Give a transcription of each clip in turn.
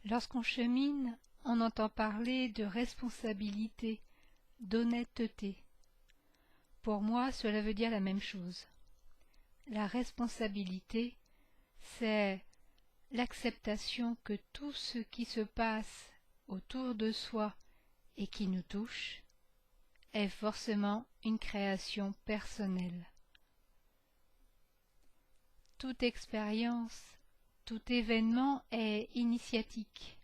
Lorsqu'on chemine, on entend parler de responsabilité, d'honnêteté. Pour moi, cela veut dire la même chose. La responsabilité, c'est l'acceptation que tout ce qui se passe autour de soi et qui nous touche est forcément une création personnelle. Toute expérience, tout événement est initiatique.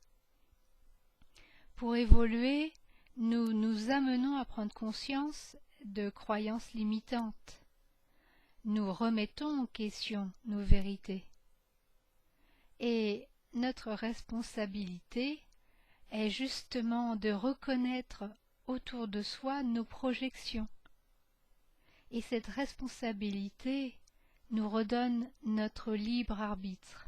Pour évoluer, nous nous amenons à prendre conscience de croyances limitantes. Nous remettons en question nos vérités. Et notre responsabilité est justement de reconnaître autour de soi nos projections. Et cette responsabilité nous redonne notre libre arbitre.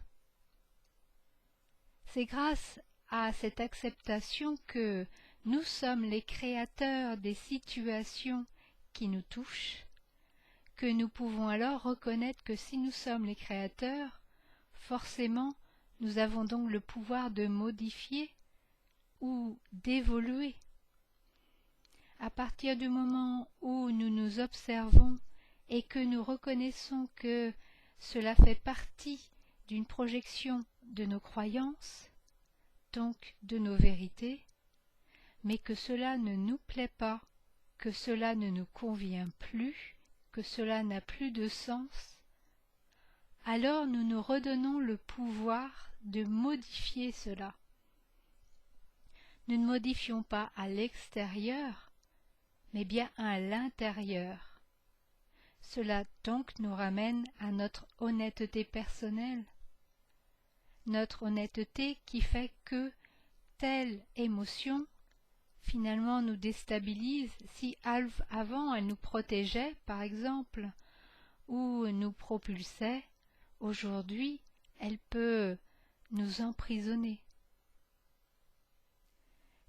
C'est grâce à cette acceptation que nous sommes les créateurs des situations qui nous touchent, que nous pouvons alors reconnaître que si nous sommes les créateurs, forcément nous avons donc le pouvoir de modifier ou d'évoluer. À partir du moment où nous nous observons et que nous reconnaissons que cela fait partie d'une projection de nos croyances, donc de nos vérités, mais que cela ne nous plaît pas, que cela ne nous convient plus, que cela n'a plus de sens, alors nous nous redonnons le pouvoir de modifier cela. Nous ne modifions pas à l'extérieur, mais bien à l'intérieur. Cela donc nous ramène à notre honnêteté personnelle. Notre honnêteté qui fait que telle émotion finalement nous déstabilise. Si avant elle nous protégeait par exemple, ou nous propulsait, aujourd'hui elle peut nous emprisonner.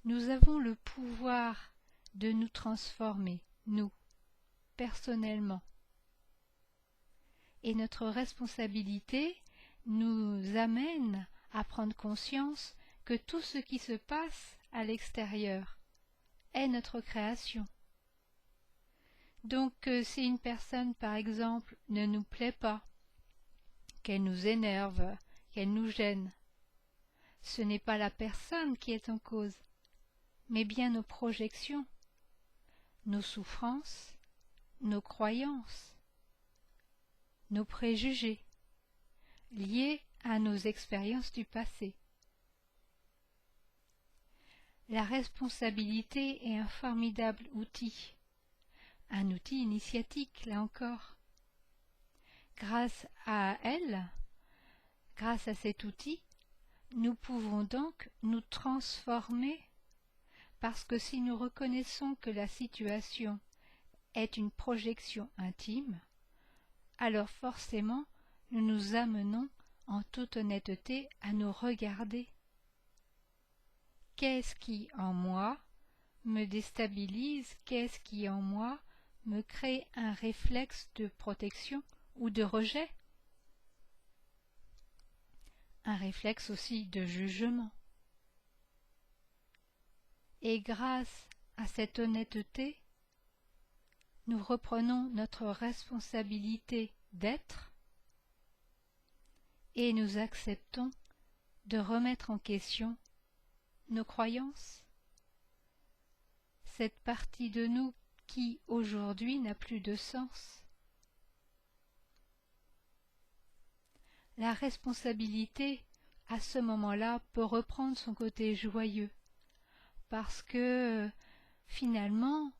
Nous avons le pouvoir de nous transformer, nous, personnellement. Et notre responsabilité nous amène à prendre conscience que tout ce qui se passe à l'extérieur est notre création. Donc si une personne par exemple ne nous plaît pas, qu'elle nous énerve, qu'elle nous gêne, ce n'est pas la personne qui est en cause, mais bien nos projections, nos souffrances, nos croyances, nos préjugés, liés à nos expériences du passé. La responsabilité est un formidable outil, un outil initiatique, là encore. Grâce à elle, grâce à cet outil, nous pouvons donc nous transformer, parce que si nous reconnaissons que la situation est une projection intime, alors forcément nous nous amenons en toute honnêteté à nous regarder. Qu'est-ce qui en moi me déstabilise? Qu'est-ce qui en moi me crée un réflexe de protection ou de rejet? Un réflexe aussi de jugement. Et grâce à cette honnêteté, nous reprenons notre responsabilité d'être et nous acceptons de remettre en question nos croyances, cette partie de nous qui aujourd'hui n'a plus de sens. La responsabilité, à ce moment-là, peut reprendre son côté joyeux, parce que finalement,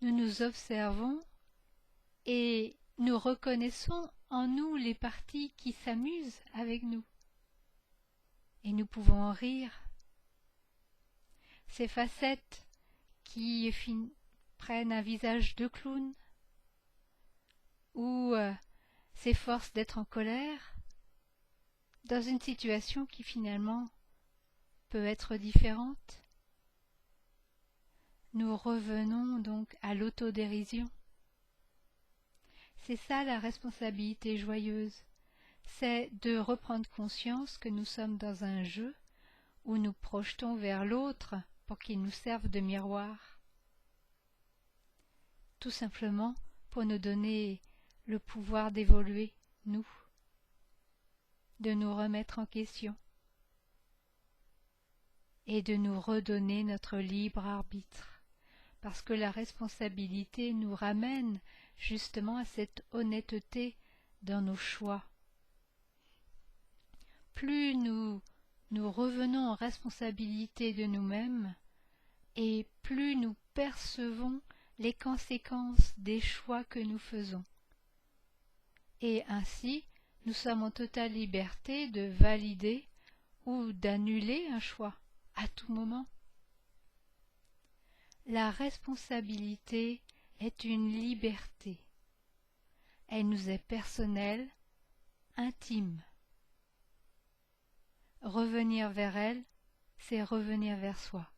nous nous observons et nous reconnaissons en nous les parties qui s'amusent avec nous. Et nous pouvons en rire. Ces facettes qui prennent un visage de clown, ou s'efforcent d'être en colère, dans une situation qui finalement peut être différente. Nous revenons donc à l'autodérision. C'est ça la responsabilité joyeuse, c'est de reprendre conscience que nous sommes dans un jeu ou nous projetons vers l'autre pour qu'il nous serve de miroir. Tout simplement pour nous donner le pouvoir d'évoluer, nous, de nous remettre en question et de nous redonner notre libre arbitre, parce que la responsabilité nous ramène justement à cette honnêteté dans nos choix. Plus nous revenons en responsabilité de nous-mêmes, et plus nous percevons les conséquences des choix que nous faisons. Et ainsi, nous sommes en totale liberté de valider ou d'annuler un choix à tout moment. La responsabilité est une liberté. Elle nous est personnelle, intime. Revenir vers elle, c'est revenir vers soi.